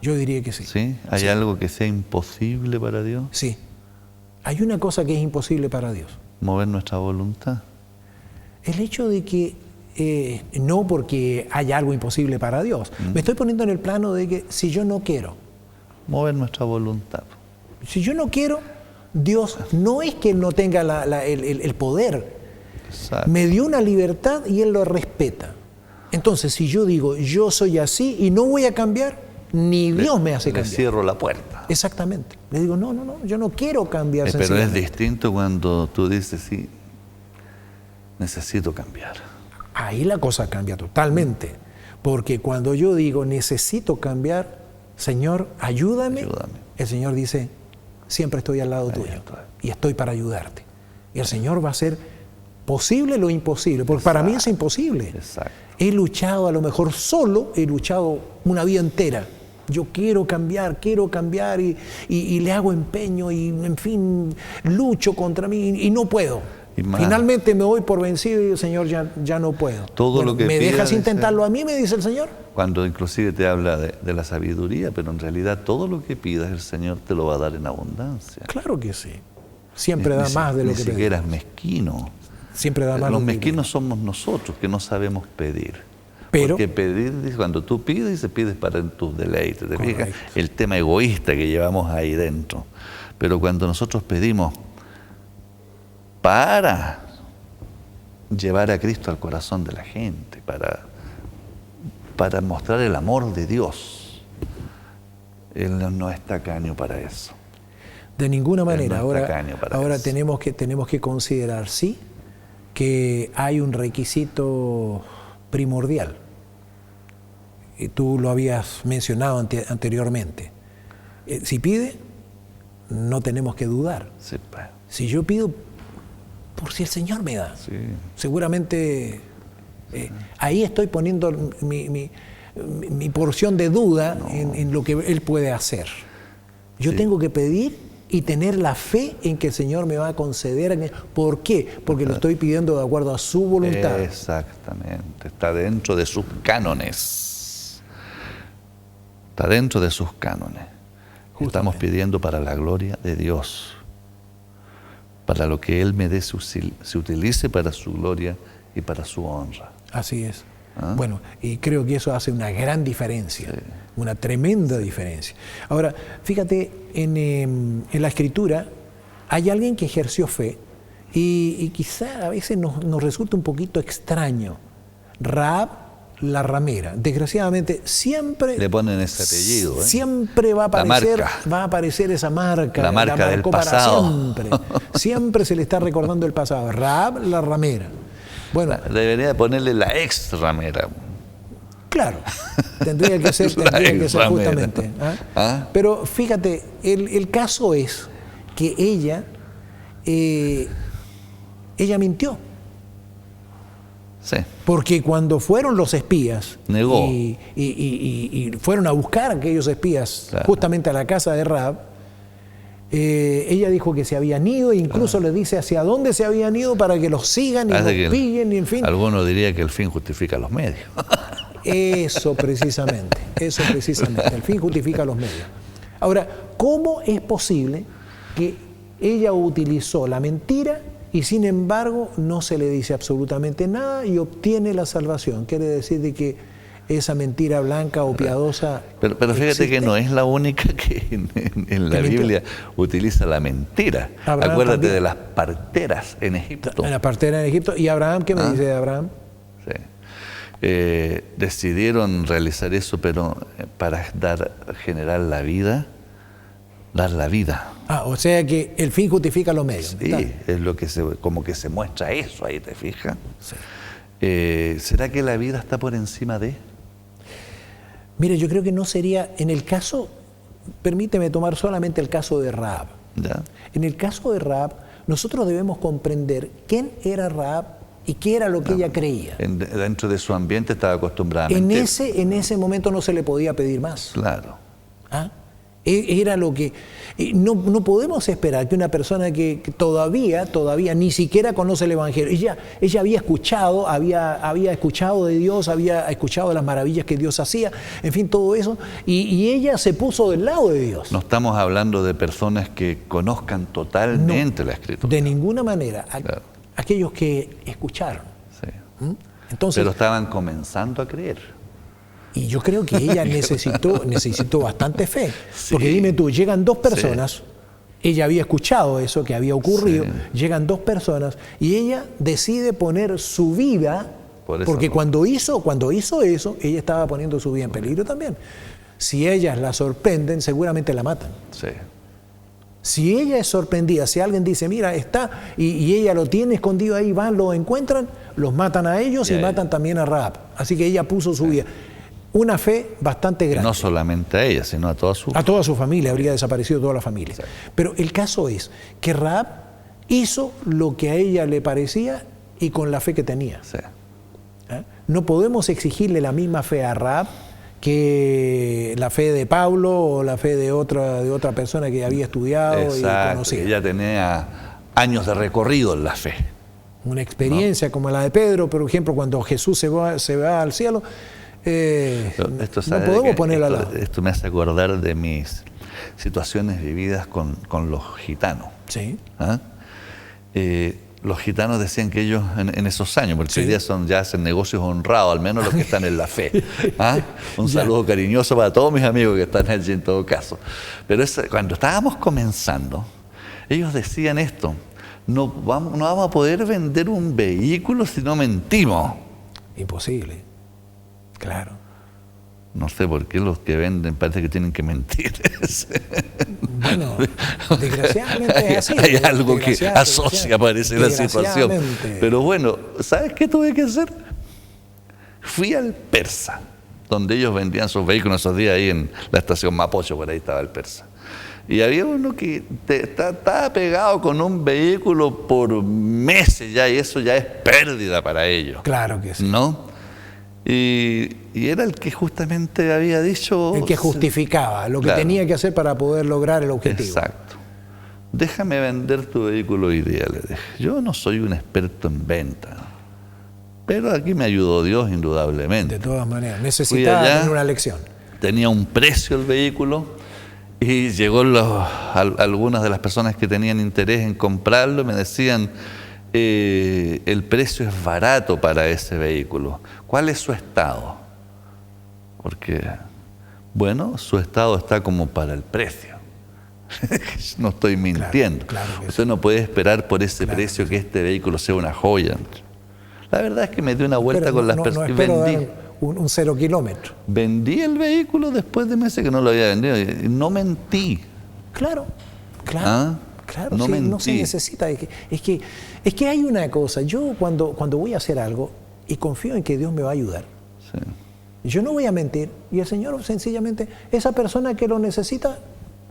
yo diría que sí. ¿Sí? ¿Hay algo que sea imposible para Dios? Sí, hay una cosa que es imposible para Dios. ¿Mover nuestra voluntad? El hecho de que no porque haya algo imposible para Dios. Me estoy poniendo en el plano de que si yo no quiero. Mover nuestra voluntad. Si yo no quiero, Dios no es que Él no tenga el poder. Exacto. Me dio una libertad y Él lo respeta. Entonces, si yo digo, yo soy así y no voy a cambiar, ni Dios me hace cambiar. Le cierro la puerta. Exactamente. Le digo, no, yo no quiero cambiar. Pero es distinto cuando tú dices, sí, necesito cambiar. Ahí la cosa cambia totalmente. Porque cuando yo digo, necesito cambiar, Señor, ayúdame. El Señor dice, siempre estoy al lado tuyo y estoy para ayudarte. Y el Señor va a hacer posible lo imposible, porque para mí es imposible. Exacto. He luchado a lo mejor solo, he luchado una vida entera. Yo quiero cambiar y le hago empeño y en fin, lucho contra mí y no puedo. Finalmente me doy por vencido y el Señor ya no puedo. ¿Me dejas intentarlo a mí? Me dice el Señor. Cuando inclusive te habla de la sabiduría, pero en realidad todo lo que pidas el Señor te lo va a dar en abundancia. Claro que sí. Siempre da más de lo que pedimos. Ni siquiera es mezquino. Siempre da más. Los mezquinos somos nosotros que no sabemos pedir. Porque pedir, cuando tú pides para tus deleites. ¿Te fijas? El tema egoísta que llevamos ahí dentro. Pero cuando nosotros pedimos para llevar a Cristo al corazón de la gente, para mostrar el amor de Dios, Él no es tacaño para eso. De ninguna manera. No ahora tenemos que considerar, sí, que hay un requisito primordial. Y tú lo habías mencionado anteriormente. Si pide, no tenemos que dudar. Sí, pues. Si yo pido, por si el Señor me da. Sí. Seguramente ahí estoy poniendo mi porción de duda en lo que Él puede hacer. Yo tengo que pedir y tener la fe en que el Señor me va a conceder. ¿Por qué? Porque lo estoy pidiendo de acuerdo a su voluntad. Exactamente. Está dentro de sus cánones. Está dentro de sus cánones. Justamente. Estamos pidiendo para la gloria de Dios. Para lo que Él me dé se utilice para su gloria y para su honra. Así es. Bueno, y creo que eso hace una gran diferencia, Sí. una tremenda diferencia. Ahora, fíjate, en la Escritura hay alguien que ejerció fe y quizá a veces nos resulta un poquito extraño. Rahab la ramera. Desgraciadamente, siempre Le ponen ese apellido, ¿eh? siempre va a aparecer esa marca. La marca del marcó para pasado. Siempre. Siempre se le está recordando el pasado. Rahab la ramera. Bueno, Debería ponerle la ex ramera. claro, tendría que ser ramera. justamente. ¿Ah? Pero fíjate, el caso es que ella mintió. Sí. Porque cuando fueron los espías Negó. y fueron a buscar a aquellos espías Claro. justamente a la casa de Rahab, ella dijo que se habían ido e incluso le dice hacia dónde se habían ido para que los sigan y los Parece que pillen y en fin. Alguno diría que el fin justifica los medios. Eso precisamente, el fin justifica los medios. Ahora, ¿cómo es posible que ella utilizó la mentira y sin embargo no se le dice absolutamente nada y obtiene la salvación? Quiere decir de que esa mentira blanca o piadosa Pero fíjate existe. que no es la única que en la Biblia utiliza la mentira. Abraham Acuérdate también. de las parteras en Egipto. En la partera en Egipto. ¿Y Abraham? ¿Qué me dice de Abraham? Sí. Decidieron realizar eso, pero para generar la vida, dar la vida. O sea que el fin justifica los medios. Sí, Está. es lo que como que se muestra eso ahí, ¿te fijas? Sí. ¿Será que la vida está por encima de? Mire, yo creo que no sería, en el caso, permíteme tomar solamente el caso de Rahab. ¿Ya? En el caso de Rahab, nosotros debemos comprender quién era Rahab y qué era lo que ella creía. Dentro de su ambiente estaba acostumbrada a En mentir. ese momento no se le podía pedir más. Claro. ¿Ah? Era lo que... No podemos esperar que una persona que todavía ni siquiera conoce el Evangelio, ella había escuchado de Dios, había escuchado de las maravillas que Dios hacía, en fin, todo eso, y ella se puso del lado de Dios. No estamos hablando de personas que conozcan totalmente la Escritura. De ninguna manera. Claro. Aquellos que escucharon. Sí. Entonces, Pero estaban comenzando a creer. y yo creo que ella necesitó bastante fe. Sí. Porque dime tú, llegan dos personas, ella había escuchado eso que había ocurrido, Sí. llegan dos personas y ella decide poner su vida, Por eso porque no. cuando hizo eso, ella estaba poniendo su vida en peligro también. Si ellas la sorprenden, seguramente la matan. Sí. Si ella es sorprendida, si alguien dice, mira, está, y ella lo tiene escondido ahí, van, lo encuentran, los matan a ellos y matan también a Rahab. Así que ella puso su vida. Una fe bastante grande. No solamente a ella, sino a toda su familia, habría desaparecido toda la familia. Sí. Pero el caso es que Rahab hizo lo que a ella le parecía y con la fe que tenía. Sí. No podemos exigirle la misma fe a Rahab que la fe de Pablo o la fe de otra persona que había estudiado y conocía. Ella tenía años de recorrido en la fe. Una experiencia como la de Pedro, por ejemplo, cuando Jesús se va al cielo, Esto, no podemos ponerlo al lado. Esto me hace acordar de mis situaciones vividas con los gitanos. Sí. ¿Ah? Los gitanos decían que ellos en esos años, porque hoy día ya hacen negocios honrados, al menos los que están en la fe. ¿Ah? Un saludo cariñoso para todos mis amigos que están allí en todo caso. Pero cuando estábamos comenzando, ellos decían esto: no vamos a poder vender un vehículo si no mentimos. Imposible. Claro. No sé por qué los que venden parece que tienen que mentir. Bueno, desgraciadamente es así. Hay algo que asocia, parece, la situación. Pero bueno, ¿sabes qué tuve que hacer? Fui al Persa, donde ellos vendían sus vehículos esos días, ahí en la estación Mapocho, por ahí estaba el Persa. Y había uno que estaba pegado con un vehículo por meses ya, y eso ya es pérdida para ellos. Claro que sí. ¿No? Y era el que justamente había dicho... El que justificaba lo que tenía que hacer para poder lograr el objetivo. Exacto. Déjame vender tu vehículo hoy día, le dije. Yo no soy un experto en venta, pero aquí me ayudó Dios indudablemente. De todas maneras, necesitaba tener una lección. Tenía un precio el vehículo y llegó algunas de las personas que tenían interés en comprarlo, me decían... el precio es barato para ese vehículo. ¿Cuál es su estado? Porque, bueno, su estado está como para el precio. No estoy mintiendo. Claro que usted no puede esperar por ese precio que este vehículo sea una joya. La verdad es que me di una vuelta con las personas y vendí. Un 0 kilómetro. Vendí el vehículo después de meses que no lo había vendido. Y no mentí. Claro. Claro, no sí, mentí. No se necesita. Es que hay una cosa. Yo cuando voy a hacer algo y confío en que Dios me va a ayudar, yo no voy a mentir. Y el Señor sencillamente, esa persona que lo necesita,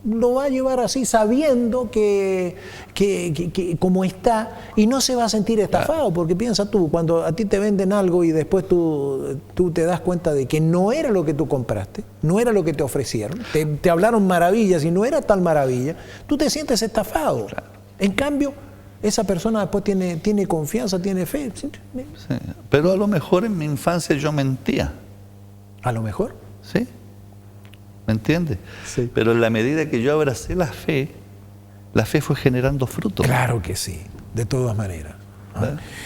lo va a llevar así sabiendo que como está, y no se va a sentir estafado, porque piensa tú, cuando a ti te venden algo y después tú te das cuenta de que no era lo que tú compraste, no era lo que te ofrecieron, te hablaron maravillas y no era tal maravilla, tú te sientes estafado. En cambio, esa persona después tiene confianza, tiene fe. Sí, pero a lo mejor en mi infancia yo mentía. ¿A lo mejor? Sí. ¿Me entiendes? Sí. Pero en la medida que yo abracé la fe fue generando fruto. Claro que sí, de todas maneras.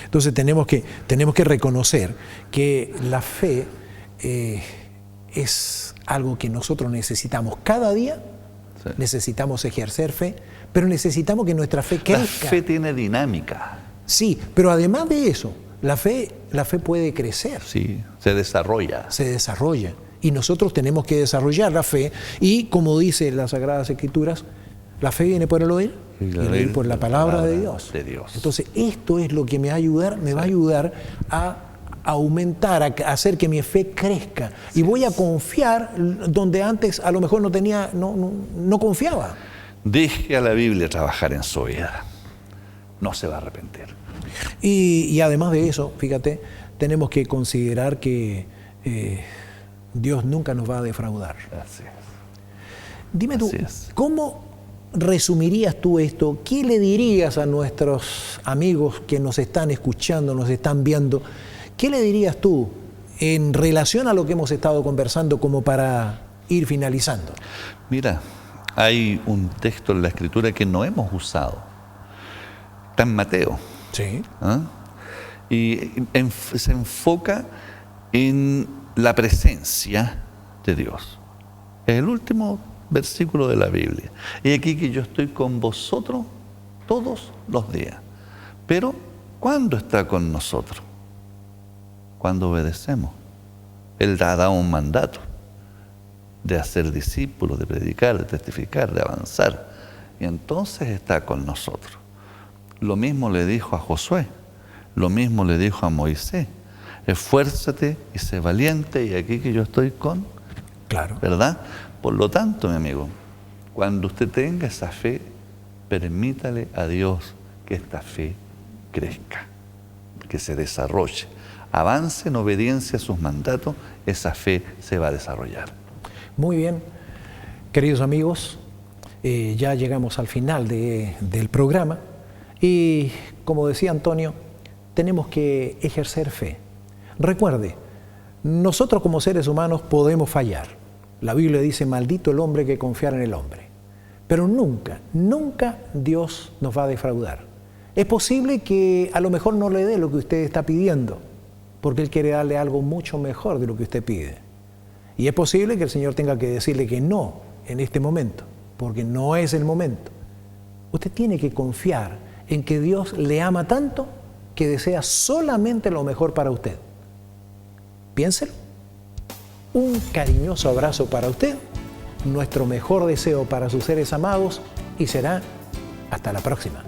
Entonces tenemos que reconocer que la fe es algo que nosotros necesitamos cada día. Necesitamos ejercer fe, pero necesitamos que nuestra fe crezca. La fe tiene dinámica. Sí, pero además de eso, la fe puede crecer. Sí, se desarrolla. Se desarrolla. Y nosotros tenemos que desarrollar la fe. Y como dice las Sagradas Escrituras, la fe viene por el oír y el oír por la palabra de Dios. Entonces, esto es lo que me va a ayudar a aumentar, a hacer que mi fe crezca. Y voy a confiar donde antes a lo mejor no confiaba. Deje a la Biblia trabajar en su vida. No se va a arrepentir. Y además de eso, fíjate, tenemos que considerar que Dios nunca nos va a defraudar. Así es. Dime tú, ¿cómo resumirías tú esto? ¿Qué le dirías a nuestros amigos que nos están escuchando, nos están viendo? ¿Qué le dirías tú en relación a lo que hemos estado conversando como para ir finalizando? Mira, hay un texto en la Escritura que no hemos usado. Está en Mateo. Sí. Y se enfoca en la presencia de Dios. Es el último versículo de la Biblia. Y aquí que yo estoy con vosotros todos los días. Pero, ¿cuándo está con nosotros? Cuando obedecemos. Él ha dado un mandato de hacer discípulos, de predicar, de testificar, de avanzar. Y entonces está con nosotros. Lo mismo le dijo a Josué, lo mismo le dijo a Moisés. Esfuérzate y sé valiente, y aquí que yo estoy con. Claro. ¿Verdad? Por lo tanto, mi amigo, cuando usted tenga esa fe, permítale a Dios que esta fe crezca, que se desarrolle. Avance en obediencia a sus mandatos, esa fe se va a desarrollar. Muy bien. Queridos amigos, ya llegamos al final del programa y, como decía Antonio, tenemos que ejercer fe. Recuerde, nosotros como seres humanos podemos fallar. La Biblia dice, maldito el hombre que confiara en el hombre. Pero nunca, nunca Dios nos va a defraudar. Es posible que a lo mejor no le dé lo que usted está pidiendo, porque Él quiere darle algo mucho mejor de lo que usted pide. Y es posible que el Señor tenga que decirle que no en este momento, porque no es el momento. Usted tiene que confiar en que Dios le ama tanto que desea solamente lo mejor para usted. Piénselo. Un cariñoso abrazo para usted, nuestro mejor deseo para sus seres amados y será hasta la próxima.